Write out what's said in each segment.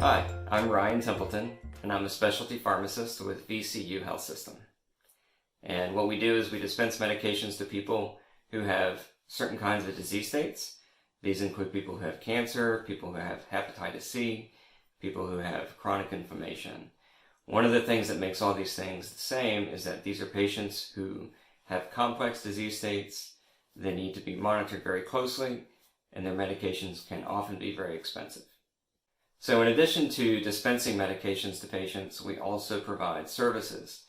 Hi, I'm Ryan Templeton, and I'm a specialty pharmacist with VCU Health System. And what we do is we dispense medications to people who have certain kinds of disease states. These include people who have cancer, people who have hepatitis C, people who have chronic inflammation. One of the things that makes all these things the same is that these are patients who have complex disease states. They need to be monitored very closely, and their medications can often be very expensive. So in addition to dispensing medications to patients, we also provide services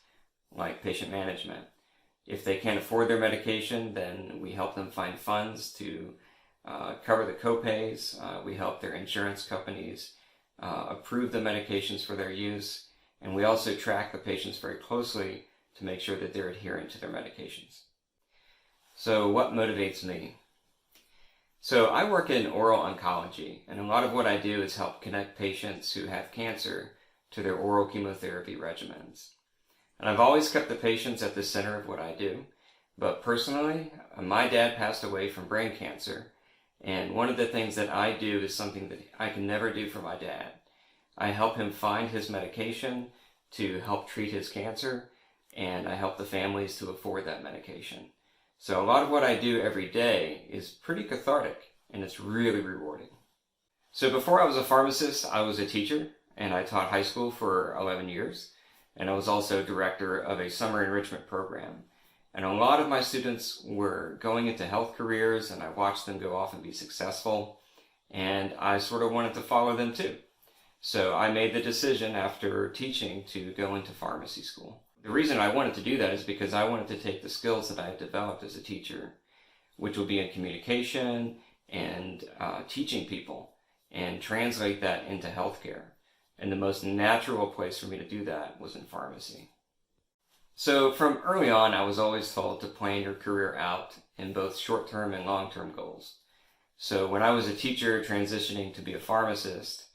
like patient management. If they can't afford their medication, then we help them find funds to cover the copays. We help their insurance companies approve the medications for their use, and we also track the patients very closely to make sure that they're adherent to their medications. So what motivates me? So I work in oral oncology, and a lot of what I do is help connect patients who have cancer to their oral chemotherapy regimens. And I've always kept the patients at the center of what I do, but personally, my dad passed away from brain cancer, and one of the things that I do is something that I can never do for my dad. I help him find his medication to help treat his cancer, and I help the families to afford that medication. So a lot of what I do every day is pretty cathartic, and it's really rewarding. So before I was a pharmacist, I was a teacher, and I taught high school for 11 years, and I was also director of a summer enrichment program. And a lot of my students were going into health careers, and I watched them go off and be successful, and I sort of wanted to follow them too. So I made the decision after teaching to go into pharmacy school. The reason I wanted to do that is because I wanted to take the skills that I had developed as a teacher, which would be in communication and teaching people, and translate that into healthcare. And the most natural place for me to do that was in pharmacy. So from early on, I was always told to plan your career out in both short-term and long-term goals. So when I was a teacher transitioning to be a pharmacist,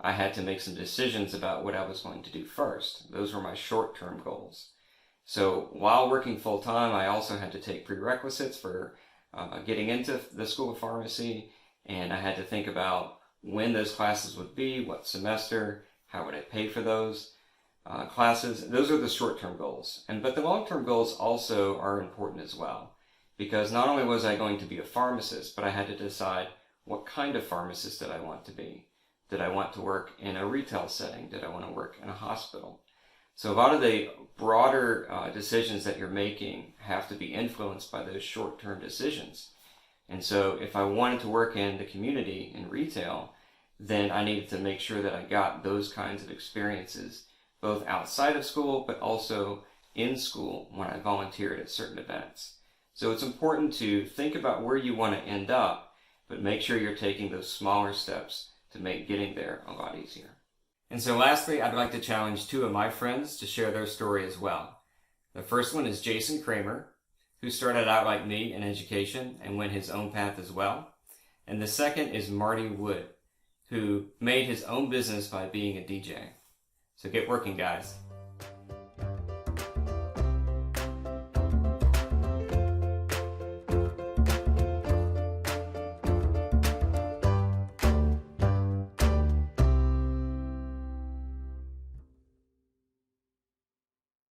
I had to make some decisions about what I was going to do first. Those were my short-term goals. So while working full-time, I also had to take prerequisites for getting into the School of Pharmacy, and I had to think about when those classes would be, what semester, how would I pay for those classes. Those are the short-term goals. But the long-term goals also are important as well, because not only was I going to be a pharmacist, but I had to decide what kind of pharmacist did I want to be. Did I want to work in a retail setting? Did I want to work in a hospital? So a lot of the broader decisions that you're making have to be influenced by those short-term decisions. And so if I wanted to work in the community in retail, then I needed to make sure that I got those kinds of experiences, both outside of school, but also in school when I volunteered at certain events. So it's important to think about where you want to end up, but make sure you're taking those smaller steps to make getting there a lot easier. And so lastly, I'd like to challenge two of my friends to share their story as well. The first one is Jason Kramer, who started out like me in education and went his own path as well. And the second is Marty Wood, who made his own business by being a DJ. So get working, guys.